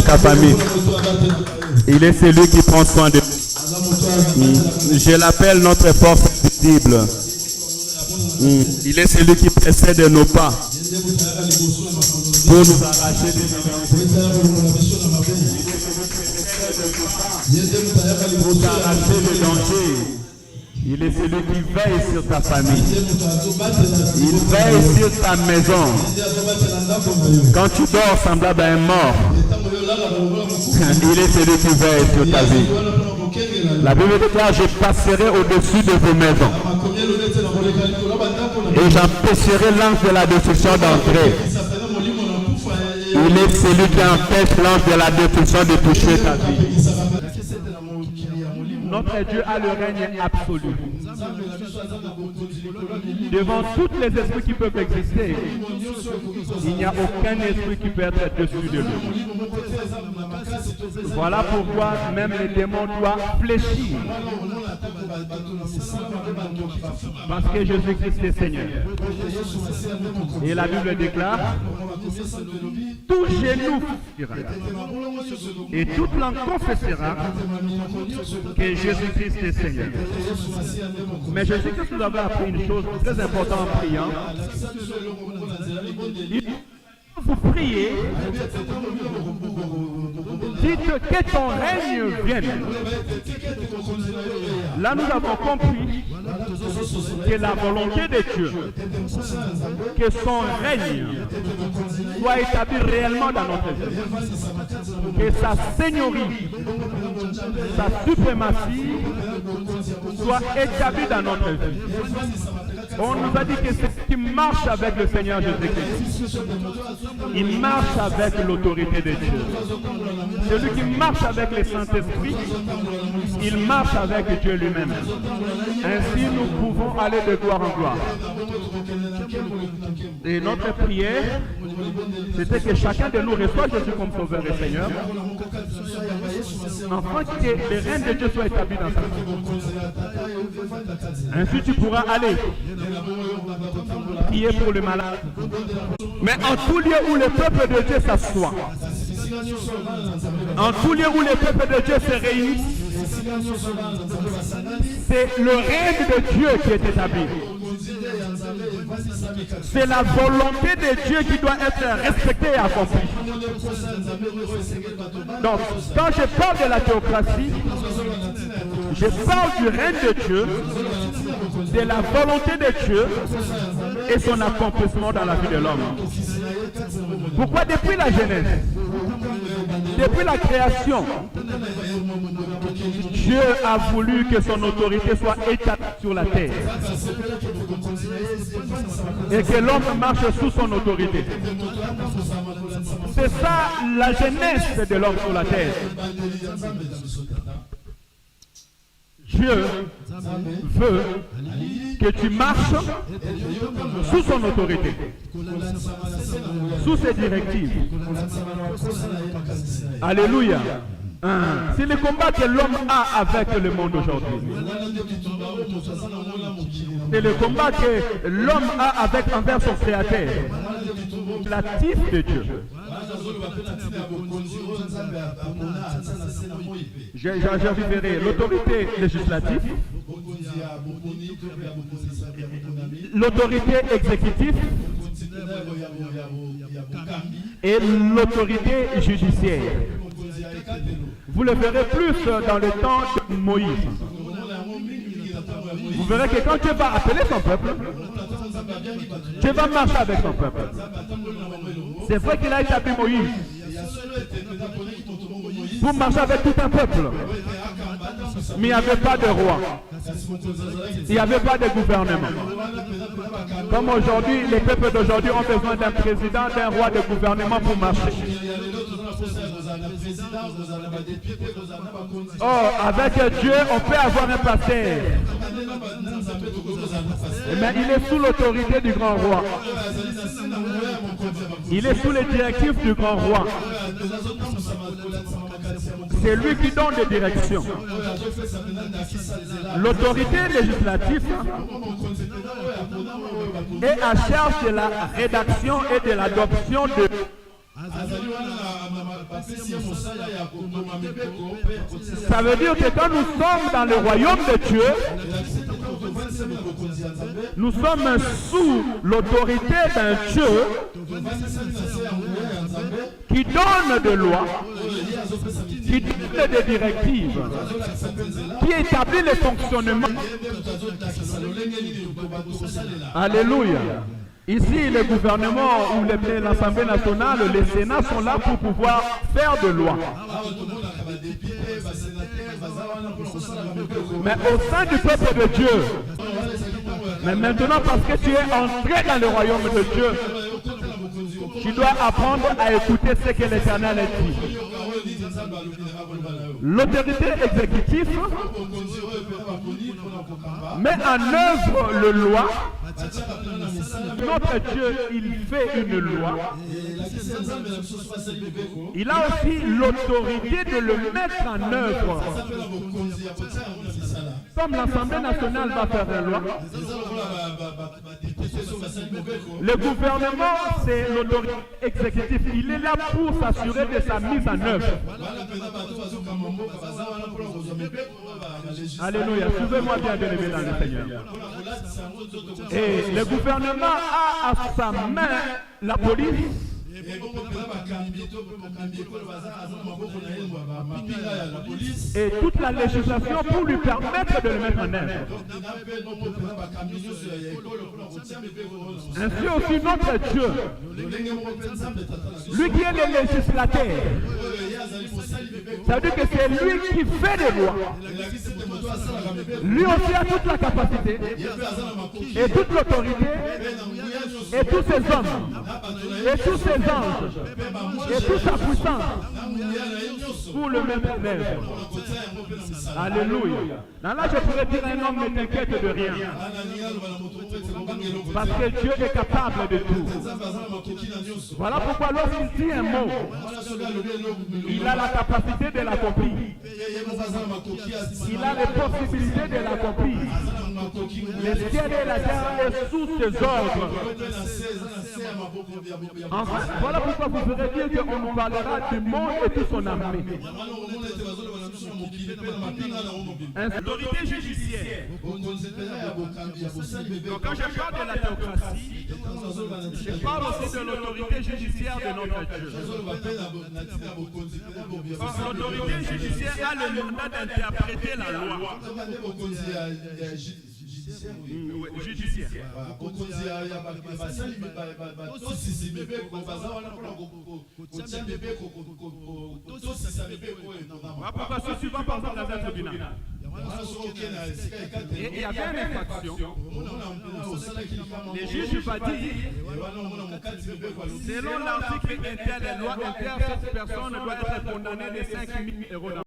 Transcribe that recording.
ta famille. Il est celui qui prend soin de nous. Je l'appelle notre force visible. Il est celui qui précède nos pas pour nous arracher des dangers. Il est celui qui veille sur ta famille. Il veille sur ta maison. Quand tu dors semblable à un mort, il est celui qui veille sur ta vie. La Bible déclare, je passerai au-dessus de vos maisons et j'empêcherai l'ange de la destruction d'entrer. Il est celui qui empêche l'ange de la destruction de toucher ta vie. Notre Dieu a le règne absolu. Devant tous les esprits qui peuvent exister, il n'y a aucun esprit qui peut être dessus de lui. Voilà pourquoi même les démons doivent fléchir. Parce que Jésus-Christ est Seigneur. Et la Bible déclare, tout genou et toute langue confessera que Jésus-Christ est Seigneur. Mais je sais que vous avez appris une chose très importante en priant. Vous priez, dites que ton règne vienne. Là, nous avons compris que la volonté de Dieu, que son règne soit établi réellement dans notre vie, que sa seigneurie, sa suprématie soit établie dans notre vie. On nous a dit que c'est ce qui marche avec le Seigneur Jésus-Christ. Il marche avec l'autorité de Dieu. Celui qui marche avec le Saint-Esprit, il marche avec Dieu lui-même. Ainsi, nous pouvons aller de gloire en gloire. Et notre prière, c'était que chacun de nous reçoive Jésus comme Sauveur et Seigneur, afin que les règnes de Dieu soient établis dans sa vie. Ainsi, tu pourras aller prier pour le malade. Mais en tout lieu où le peuple de Dieu s'assoit, en tout lieu où le peuple de Dieu se réunit, c'est le règne de Dieu qui est établi. C'est la volonté de Dieu qui doit être respectée et accomplie. Donc, quand je parle de la théocratie, je parle du règne de Dieu, de la volonté de Dieu et son accomplissement dans la vie de l'homme. Pourquoi depuis la Genèse, depuis la création, Dieu a voulu que son autorité soit établie sur la terre et que l'homme marche sous son autorité. C'est ça la genèse de l'homme sur la terre. Dieu veut que tu marches sous son autorité, sous ses directives. Alléluia. C'est le combat que l'homme a avec le monde aujourd'hui. C'est le combat que l'homme a envers son créateur, l'atif de Dieu. J'arriverai l'autorité législative, l'autorité exécutive et l'autorité judiciaire. Vous le verrez plus dans le temps de Moïse. Vous verrez que quand Dieu va appeler son peuple, Dieu va marcher avec son peuple. C'est vrai qu'il a établi Moïse pour marcher avec tout un peuple. Mais il n'y avait pas de roi. Il n'y avait pas de gouvernement. Comme aujourd'hui, les peuples d'aujourd'hui ont besoin d'un président, d'un roi, de gouvernement pour marcher. Oh, avec Dieu, on peut avoir un pasteur. Mais il est sous l'autorité du grand roi. Il est sous les directives du grand roi. C'est lui qui donne des directions. L'autorité législative est à charge de la rédaction et de l'adoption de Ça veut dire que quand nous sommes dans le royaume de Dieu, nous sommes sous l'autorité d'un Dieu qui donne des lois, qui donne des directives, qui établit le fonctionnement. Alléluia. Ici, le gouvernement ou l'Assemblée nationale, les Sénats sont là pour pouvoir faire de lois. Mais au sein du peuple de Dieu, mais maintenant parce que tu es entré dans le royaume de Dieu, tu dois apprendre à écouter ce que l'Éternel dit. L'autorité exécutive met en œuvre le loi. Notre Dieu, il fait une loi. Il a aussi l'autorité de le mettre en œuvre. Comme l'Assemblée nationale va faire une loi, le gouvernement, c'est l'autorité exécutive. Il est là pour s'assurer de sa mise en œuvre. Alléluia. Suivez-moi bien, bien-aimé dans le Seigneur. Et le gouvernement a à sa main la police. Et toute la législation pour lui permettre de le mettre en œuvre. Ainsi aussi notre Dieu, lui qui est le législateur, ça veut dire que c'est lui qui fait des lois. Lui aussi a toute la capacité et toute l'autorité et tous ses hommes et tous ses anges et toute sa puissance pour le mettre en œuvre. Alléluia. Là, je pourrais dire à un homme, ne t'inquiète de rien. Parce que Dieu est capable de tout. Voilà pourquoi lorsqu'il dit un mot, il a la capacité de l'accomplir. Il a les possibilités de l'accomplir. Le ciel et la terre est sous ses ordres. Enfin, voilà pourquoi vous pourrez dire qu'on nous parlera du monde et tout son armée. L'autorité judiciaire. Donc quand je parle de la théocratie, je parle aussi de l'autorité judiciaire de notre Dieu. L'autorité judiciaire a le mandat d'interpréter la loi. Judiciaire. Pourquoi ce suivant par exemple dans un tribunal? Et il y avait une infraction. Les juges vont dire, selon l'article inter des lois inter, cette personne doit être condamnée de 5 000 €.